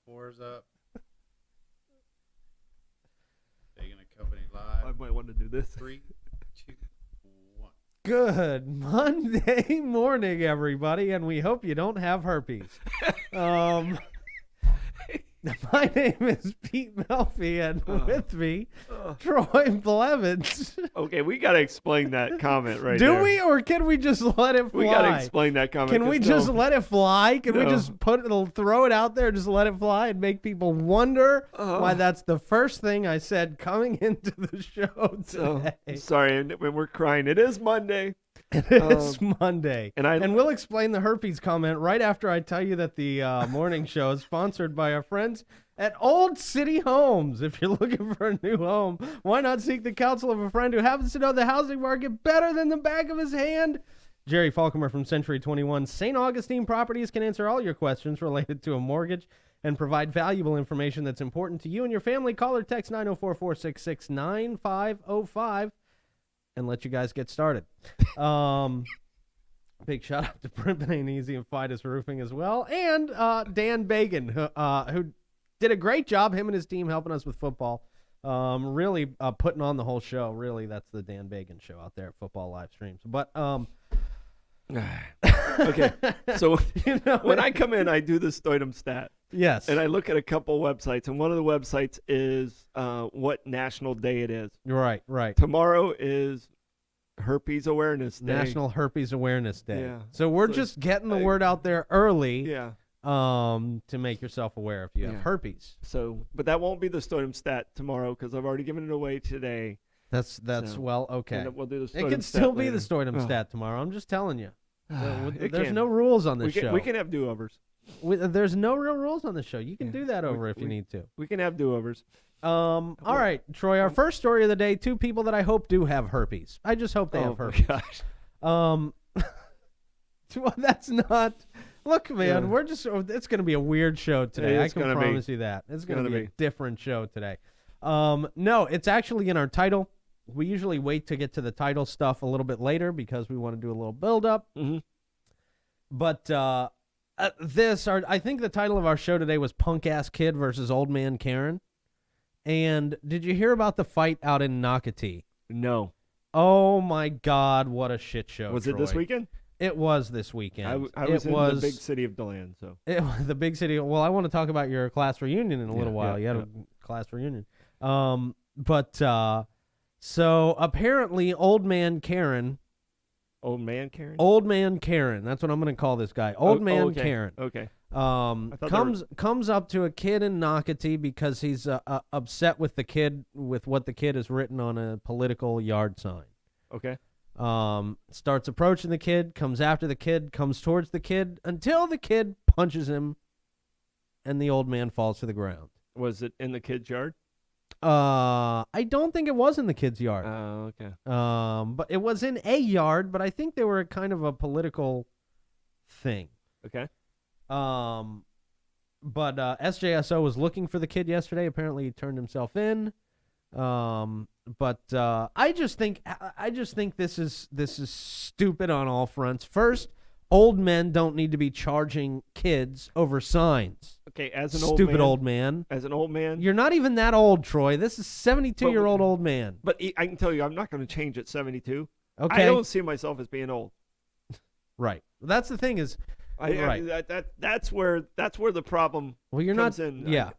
904's up. Bacon and Company live. I might want to do this. 3, 2, 1. Good Monday morning, everybody, and we hope you don't have herpes. My name is Pete Melfi, and with me, Troy Blevins. Okay, we got to explain that comment right Do there. we, or can we just let it fly? We got to explain that comment. Can we 'cause just no- let it fly? Can we No. just throw it out there, just let it fly, and make people wonder why that's the first thing I said coming into the show today? Sorry, and when we're crying, it is Monday. It's Monday. and we'll explain the herpes comment right after I tell you that the morning show is sponsored by our friends at Old City Homes. If you're looking for a new home, why not seek the counsel of a friend who happens to know the housing market better than the back of his hand? Jerry Falcomer from Century 21 St. Augustine Properties can answer all your questions related to a mortgage and provide valuable information that's important to you and your family. Call or text 904-466-9505. And let you guys get started. Big shout out to Primpin Ain't Easy and Fidus Roofing as well. And Dan Bagan, who did a great job, him and his team helping us with football. Really putting on the whole show. Really, that's the Dan Bagan show out there at Football Live Streams. But okay, so you know, when I come in, I do the Stoidum stat. yes. And I look at a couple websites, and one of the websites is what national day it is. Right. Tomorrow is Herpes Awareness Day. National Herpes Awareness Day. Yeah. So we're So just getting the word out there early Yeah. to make yourself aware if you have Yeah. herpes. So, but that won't be the Stoidum stat tomorrow because I've already given it away today. That's So, well, okay. And we'll do the It Stoidum can stat still be later. the Stoidum Oh. stat tomorrow. I'm just telling you. It There's can. no rules on this we can, show. We can have do-overs. There's no real rules on the show. You can Yeah. do that over if you we- need to. We can have do-overs. All right, Troy. Our first story of the day: two people that I hope do have herpes. I just hope they have my herpes. gosh. Well, that's not. Look, man, Yeah. we're just. It's going to be a weird show today. I It's can gonna be. promise you that. It's going to gonna be a be. different show today. No, it's actually in our title. We usually wait to get to the title stuff a little bit later because we want to do a little build-up. Mm-hmm. But I think the title of our show today was Punk Ass Kid versus Old Man Karen. And did you hear about the fight out in Nocatee? No. Oh my God, what a shit show! Was it this Troy. weekend? It was this weekend. I was it in was the big city of DeLand, so. It was the big city. Well, I want to talk about your class reunion in a little while. You had a class reunion. So apparently, Old Man Karen. Old man Karen? Old Man Karen. That's what I'm going to call this guy. Old Man okay. Karen. Okay. Comes up to a kid in Nocatee because he's upset with the kid with what the kid has written on a political yard sign. Okay. Starts approaching the kid, comes after the kid, comes towards the kid until the kid punches him, and the old man falls to the ground. Was it in the kid's yard? I don't think it was in the kid's yard. Oh, okay. But it was in a yard, but I think they were kind of a political thing. Okay. But SJSO was looking for the kid yesterday. Apparently, he turned himself in. But I just think this is stupid on all fronts. First, old men don't need to be charging kids over signs. Okay, as an Stupid old man. As an old man. You're not even that old, Troy. This is 72-year-old old man. But I can tell you, I'm not going to change at 72. Okay. I don't see myself as being old. Right. That's the thing is, right. That's where the problem well, you're comes not. in. Yeah.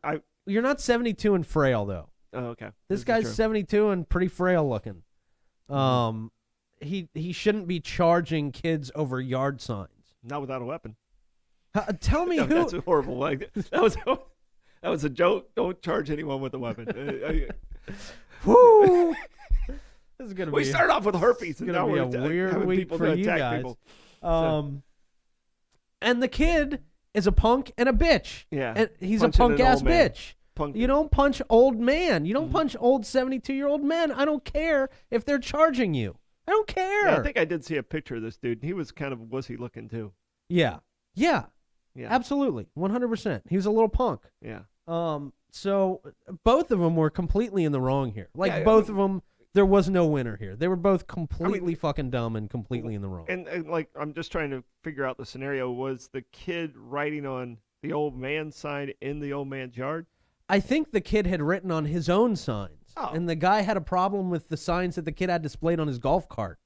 You're not 72 and frail though. Oh, okay. This is guy's true. 72 and pretty frail looking. He shouldn't be charging kids over yard signs. Not without a weapon. Tell me No, who. That's horrible. Like that was a joke. Don't charge anyone with a weapon. Woo! This is gonna We be. started off with herpes, It's and gonna now be a we're weird having week people for to you attack guys. people. And the kid is a punk and a bitch. Yeah. And he's Punching a punk an ass old man. bitch. Punk. You don't punch old man. You don't punch old 72-year-old men. I don't care if they're charging you. I don't care. Yeah, I think I did see a picture of this dude. He was kind of wussy looking too. Yeah. Yeah. Absolutely. 100%. He was a little punk. Yeah. So both of them were completely in the wrong here. Like Yeah, both of them, there was no winner here. They were both completely fucking dumb and completely in the wrong. And like, I'm just trying to figure out the scenario. Was the kid writing on the old man sign in the old man's yard? I think the kid had written on his own signs, Oh. and the guy had a problem with the signs that the kid had displayed on his golf cart.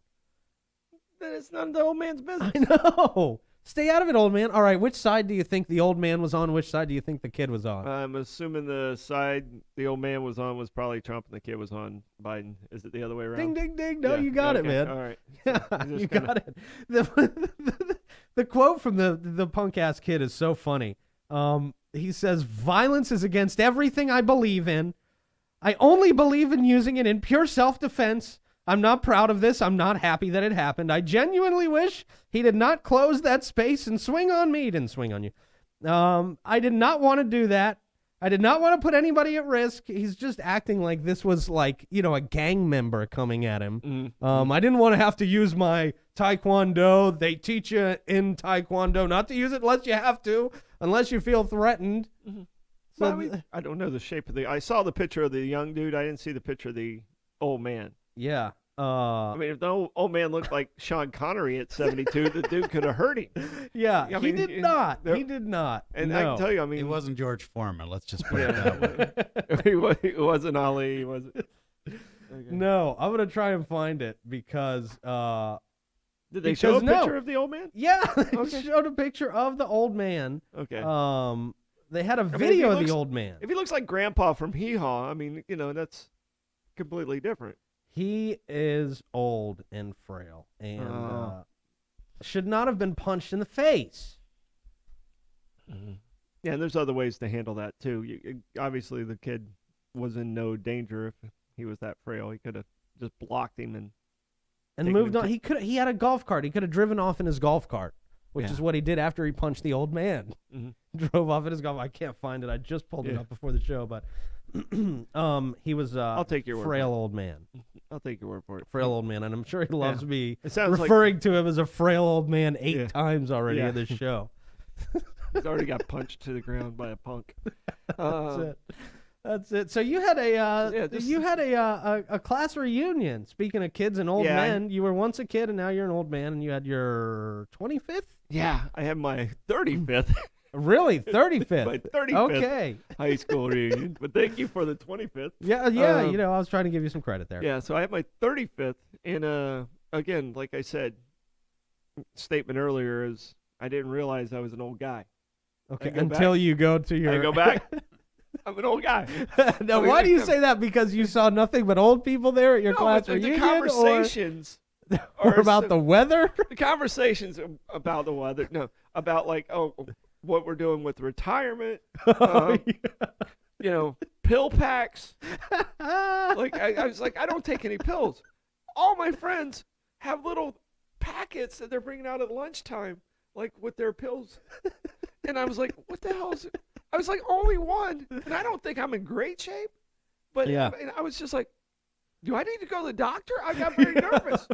Then it's none of the old man's business. I know. Stay out of it, old man. All right, which side do you think the old man was on? Which side do you think the kid was on? I'm assuming the side the old man was on was probably Trump and the kid was on Biden. Is it the other way around? Ding, ding, ding. No, Yeah, you got it, okay, man. All right. Yeah, just you kinda- got it. The quote from the punk ass kid is so funny. He says, "Violence is against everything I believe in. I only believe in using it in pure self-defense. I'm not proud of this. I'm not happy that it happened. I genuinely wish he did not close that space and swing on me." He didn't swing on you. I did not want to do that. I did not want to put anybody at risk. He's just acting like this was like, a gang member coming at him. I didn't want to have to use my Taekwondo. They teach you in Taekwondo not to use it unless you have to, unless you feel threatened. Well, So I mean, I don't know the shape of the. I saw the picture of the young dude. I didn't see the picture of the old man. yeah. I mean, if the old man looked like Sean Connery at 72, the dude could have hurt him. Yeah, I he mean, did you- not. there- He did not. And no. I can tell you, I It mean, wasn't George Foreman. Let's just put it that way. it wasn't Ali. It wasn't. Okay. No, I'm gonna try and find it because Did they show a because no. picture of the old man? yeah, they Okay. showed a picture of the old man. Okay. They had a if he video of looks- the old man. If he looks like Grandpa from Hee Haw, I mean, that's completely different. He is old and frail and Oh. should not have been punched in the face. Yeah, and there's other ways to handle that too. Obviously, the kid was in no danger if he was that frail. He could have just blocked him and. And Taking moved him on. He had a golf cart. He could have driven off in his golf cart, which Yeah. is what he did after he punched the old man. Mhm. Drove off in his golf. I can't find it. I just pulled it Yeah. up before the show, but he was I'll take your word for frail it. old man. I'll take your word for it. Frail old man, and I'm sure he loves me It sounds like referring to him as a frail old man 8 Yeah. times already Yeah. in this show. he's already got punched to the ground by a punk. That's it. That's it. So you had a class reunion. Speaking of kids and old Yeah, men, you were once a kid and now you're an old man, and you had your 25th. Yeah, I have my 35th, Really, 35th. my 35th Okay. high school reunion. But thank you for the 25th. Yeah. Um, I was trying to give you some credit there. Yeah, so I have my 35th, and again, like I said, statement earlier is I didn't realize I was an old guy. Okay. I go Until you go to your. I go back. I'm an old guy. Now, I mean, why do you the- say that? Because you saw nothing but old people there at your No, class but the reunion, conversations or are about so- the weather? the conversations about the weather. No, about like what we're doing with retirement. Pill packs. Like I was like, I don't take any pills. All my friends have little packets that they're bringing out at lunchtime, like with their pills. And I was like, what the hell is it? I was like, only one, and I don't think I'm in great shape. But Yeah. and I was just like, do I need to go to the doctor? I got very nervous.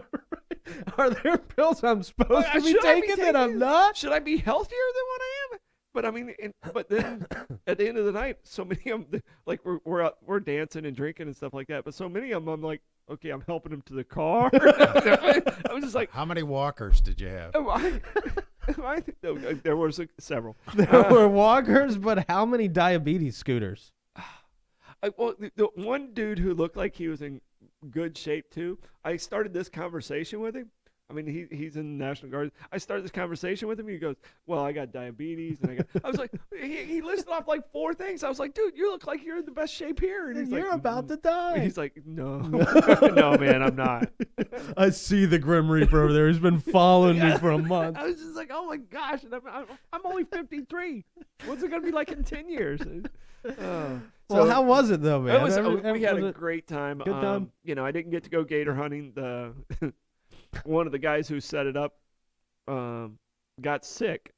Are there pills I'm supposed to be Should I taking that I'm not? Should I be healthier than what I am? But I mean, but then at the end of the night, so many of them, like we're dancing and drinking and stuff like that. But so many of them, I'm like, okay, I'm helping them to the car. I was just like, How many walkers did you have? no, there was several. There were walkers, but how many diabetes scooters? Well, the one dude who looked like he was in good shape too. I started this conversation with him. I mean, he's in the National Guard. I started this conversation with him. He goes, "Well, I got diabetes," and I was like, he listed off like 4 things. I was like, "Dude, you look like you're in the best shape here." And he's You're like, about to die. He's like, "No, no, man, I'm not." I see the Grim Reaper over there. He's been following me for a month. I was just like, "Oh my gosh!" And I'm only 53. What's it gonna be like in 10 years? Well, how was it though, man? It was, we had was a it- great time. good time? I didn't get to go gator hunting. One of the guys who set it up got sick,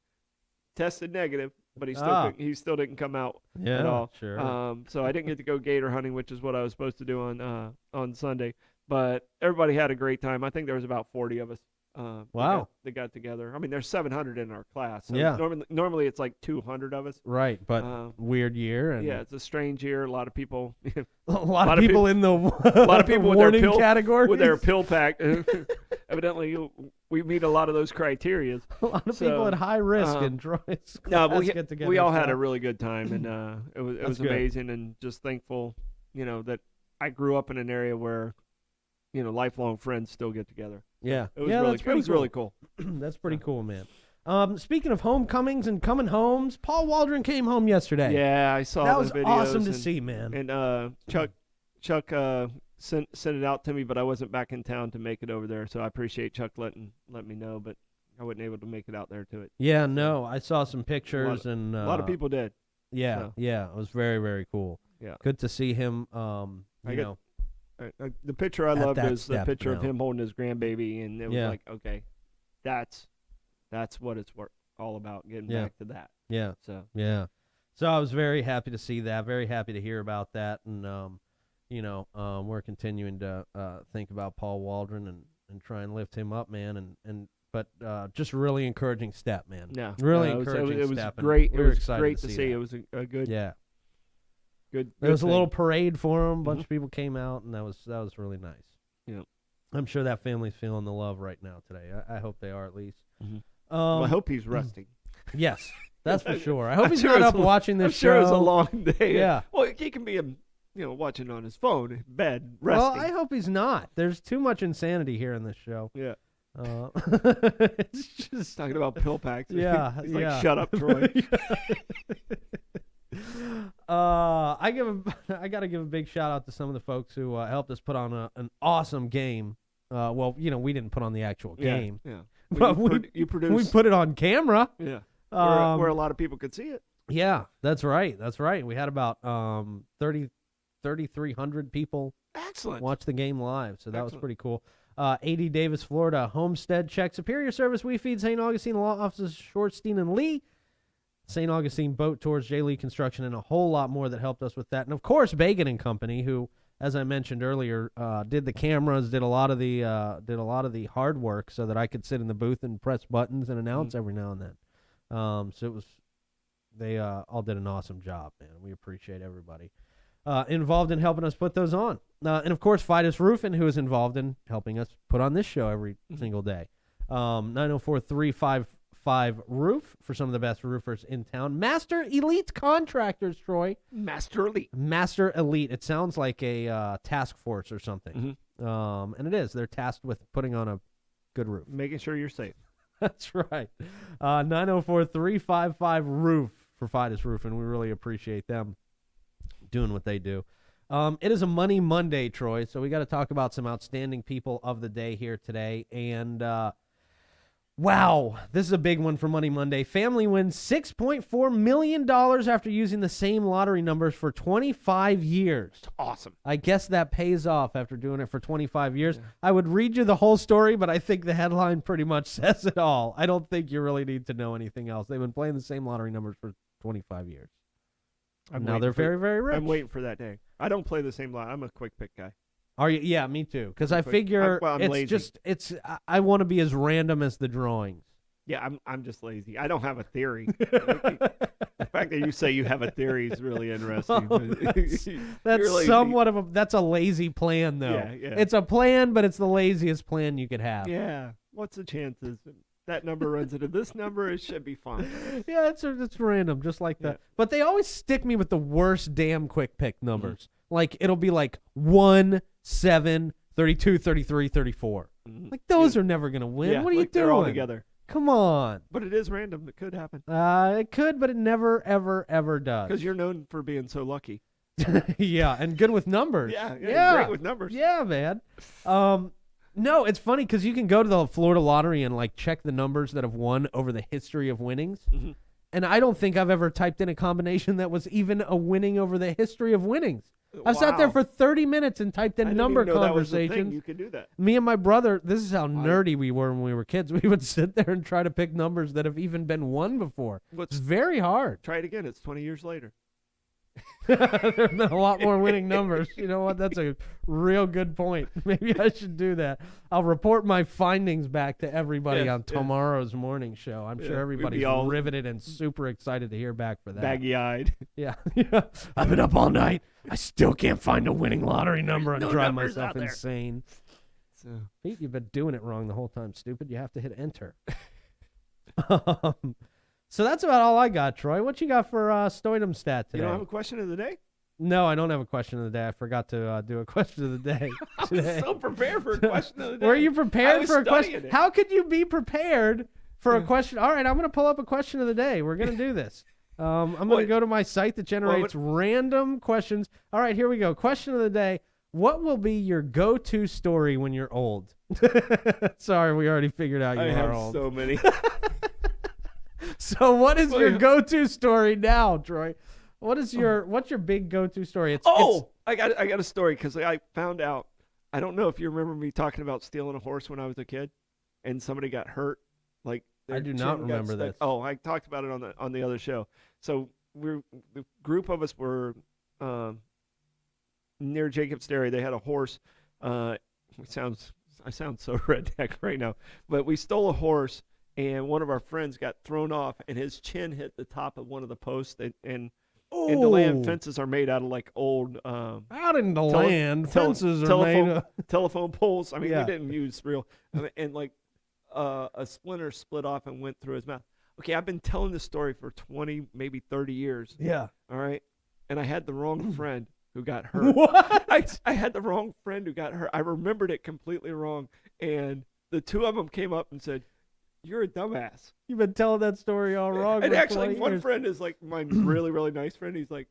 tested negative, but he still didn't come out at Yeah, all. sure. So I didn't get to go gator hunting, which is what I was supposed to do on Sunday. But everybody had a great time. I think there was about 40 of us. Wow. They got together. I mean, there's 700 in our class. So Yeah. Normally it's like 200 of us. Right, but weird year, and Yeah, it's a strange year. A lot of people a lot of people in the a lot of people with their warning pill category with their pill pack. Evidently, we meet a lot of those criteria. A lot of So, people at high risk uh, in Troy's No, class but get together. we all had a so- really good time, and it was That's good. amazing, and just thankful, that I grew up in an area where, lifelong friends still get together. Yeah. It was yeah, really, that's pretty really cool. That's pretty cool, man. Speaking of homecomings and coming homes, Paul Waldron came home yesterday. Yeah, I saw that the was videos awesome to and, see, man. And Chuck sent it out to me, but I wasn't back in town to make it over there, so I appreciate Chuck letting me know, but I wasn't able to make it out there to it. Yeah, no, I saw some pictures and A lot of people did. Yeah, so. yeah, it was very, very cool. Yeah. Good to see him. The picture I At loved that is the step picture of now. him holding his grandbaby, and it was Yeah. like, okay, that's what it's all about, getting Yeah. back to that. Yeah, So yeah. So I was very happy to see that. Very happy to hear about that, and we're continuing to think about Paul Waldron and try and lift him up, man. But just a really encouraging step, man. yeah, Really it was, encouraging it was step, and great. we It were was excited great to to see see. that. It was a good, Yeah. good. There was a thing. little parade for him. A Mhm. bunch of people came out, and that was really nice. Yeah. I'm sure that family's feeling the love right now today. I hope they are at least. Mhm. Well, I hope he's resting. Yes, that's for sure. I hope I'm he's sure not it's up a- watching I'm this sure show. it was a long day. Yeah. Well, he can be, watching on his phone, in bed, Well, resting. I hope he's not. There's too much insanity here in this show. Yeah. It's just Talking about pill packs. yeah, He's yeah. like, shut up, Troy. I gotta give a big shout out to some of the folks who helped us put on an awesome game. We didn't put on the actual game. Yeah. But You produced. We put it on camera. Yeah. Um, Where a lot of people could see it. Yeah, that's right. That's right. We had about 3,300 people Excellent. watch the game live, so that was Excellent. pretty cool. 80 Davis, Florida, Homestead Check, Superior Service, We Feed, St. Augustine, Law Offices, Shortstein and Lee, St. Augustine Boat Tours, J. Lee Construction, and a whole lot more that helped us with that. And, of course, Bagan and Company, who, as I mentioned earlier, did the cameras, did a lot of the hard work so that I could sit in the booth and press buttons and announce every now and then. They all did an awesome job, man. We appreciate everybody involved in helping us put those on. And, of course, Fidus Roofing, who is involved in helping us put on this show every single day. 904-355 Roof for some of the best roofers in town. Master Elite Contractors, Troy. Master Elite. Master Elite. It sounds like a task force or something. Mhm. And it is. They're tasked with putting on a good roof. Making sure you're safe. That's right. 904-355 Roof for Fidus Roofing. We really appreciate them doing what they do. It is a Money Monday, Troy, so we got to talk about some outstanding people of the day here today. And wow, this is a big one for Money Monday. Family wins $6.4 million after using the same lottery numbers for 25 years. Awesome. I guess that pays off after doing it for 25 years. I would read you the whole story, but I think the headline pretty much says it all. I don't think you really need to know anything else. They've been playing the same lottery numbers for 25 years. Now they're very, very rich. I'm waiting for that day. I don't play the same lot. I'm a quick pick guy. Are you? Yeah, me too. Because I Quick- figure I'm it's lazy. I want to be as random as the drawings. Yeah, I'm just lazy. I don't have a theory. The fact that you say you have a theory is really interesting. That's You're lazy. somewhat of that's a lazy plan, though. Yeah, yeah. It's a plan, but it's the laziest plan you could have. Yeah. What's the chances? That number runs into this number. It should be fine. Yeah, it's random, just like that. Yeah. But they always stick me with the worst damn quick pick numbers. Like, it'll be like 1, 7, 32, 33, 34. Mhm. Like, those are never going to win. Yeah, What are you like, doing? They're all together. Come on. But it is random. It could happen. It could, but it never, ever, ever does. Because you're known for being so lucky. Yeah, and good with numbers. Yeah, yeah. great with numbers. Yeah, man. No, it's funny because you can go to the Florida Lottery and like check the numbers that have won over the history of winnings. Mhm. And I don't think I've ever typed in a combination that was even a winning over the history of winnings. I've sat there Wow. for 30 minutes and typed I in didn't number even know that was the thing. conversations. You could do that. Me and my brother, this is how nerdy we were when we were kids. We would sit there and try to pick numbers that have even been won before. It's Let's very hard. try it again. It's 20 years later. There have been a lot more winning numbers. You know what? That's a real good point. Maybe I should do that. I'll report my findings back to everybody Yeah, on yeah. tomorrow's morning show. I'm Yeah, sure we'd everybody's be all- riveted and super excited to hear back for that. Baggy-eyed. Yeah. Yeah. I've been up all night. I still can't find a winning lottery number and no drive numbers myself out there. insane. So Pete, you've been doing it wrong the whole time, stupid. You have to hit enter. So that's about all I got, Troy. What you got for Stoidum stat today? you don't have a question of the day? No, I don't have a question of the day. I forgot to do a question of the day I today. was so prepared for a question of the day. Were you I prepared was for a question? studying it. How could you be prepared for a question? All right, I'm going to pull up a question of the day. We're going to do this. I'm going to Wait. go to my site that generates random questions. All right, here we go. Question of the day. What will be your go-to story when you're old? Sorry, we already figured out you I are have old. so many. So what is your Well, go-to story now, Troy? What's your big go-to story? I got a story because I found out. I don't know if you remember me talking about stealing a horse when I was a kid, and somebody got hurt. Like I their do chin not got remember stuck. this. Oh, I talked about it on the other show. So the group of us were near Jacob's Dairy. They had a horse. I sound so redneck right now, but we stole a horse, and one of our friends got thrown off, and his chin hit the top of one of the posts, and Deland Ooh. fences are made out of like old Out in the land, fences are telephone, made of... telephone poles. I mean, Yeah. we didn't use real, and like a splinter split off and went through his mouth. Okay, I've been telling this story for 20, maybe 30 years. Yeah. All right, and I had the wrong friend who got hurt. What? I had the wrong friend who got hurt. I remembered it completely wrong, and the two of them came up and said, "You're a dumbass." You've been telling that story all wrong. And for actually, 20 one years. friend is like my really, really nice friend. He's like,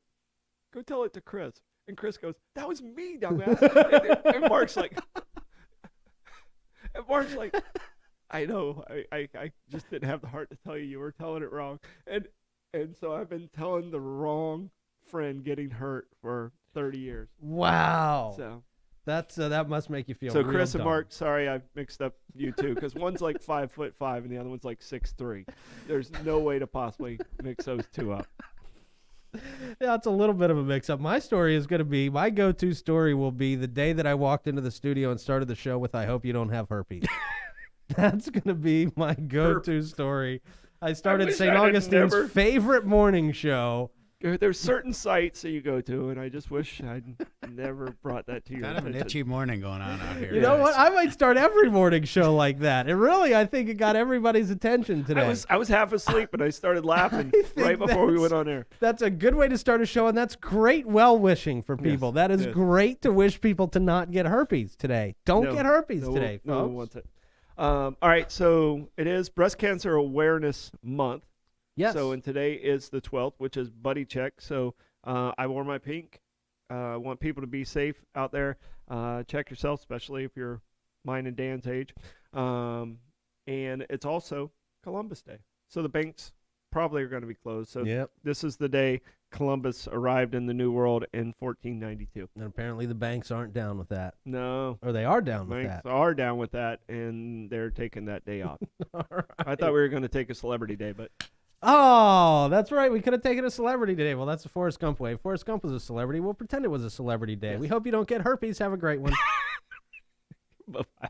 "Go tell it to Chris." And Chris goes, "That was me, dumbass." and Mark's like, "I know. I just didn't have the heart to tell you. You were telling it wrong." And so I've been telling the wrong friend getting hurt for 30 years. Wow. So That must make you feel so real Chris and dumb. Mark, sorry I mixed up you two, because one's like 5'5" and the other one's like 6'3". There's no way to possibly mix those two up. Yeah, it's a little bit of a mix-up. My story is going to be, my go-to story will be the day that I walked into the studio and started the show with, "I hope you don't have herpes." That's going to be my go-to story. I started wish St. I had Augustine's never- favorite morning show. There's certain sites that you go to, and I just wish I'd never brought that to your Kind of an attention. itchy morning going on out here. You know what? I might start every morning show like that. It really, I think it got everybody's attention today. I was half asleep, and I started laughing I think right before we that's- went on air. That's a good way to start a show, and that's great well-wishing for people. Yes, That is yes. great to wish people to not get herpes today. Don't No, get herpes no, today, no one folks. wants it. All right, so it is Breast Cancer Awareness Month. Yes. So, and today is the 12th, which is Buddy Check. So, I wore my pink. I want people to be safe out there. Check yourself, especially if you're mine and Dan's age. And it's also Columbus Day. So the banks probably are going to be closed. So Yep. this is the day Columbus arrived in the New World in 1492. And apparently the banks aren't down with that. No, Or they are down with banks that. are down with that, and they're taking that day off. All right. I thought we were going to take a celebrity day, but Oh, that's right. We could have taken a celebrity today. Well, that's the Forrest Gump way. Forrest Gump was a celebrity. We'll pretend it was a celebrity day. Yes. We hope you don't get herpes. Have a great one. bye-bye.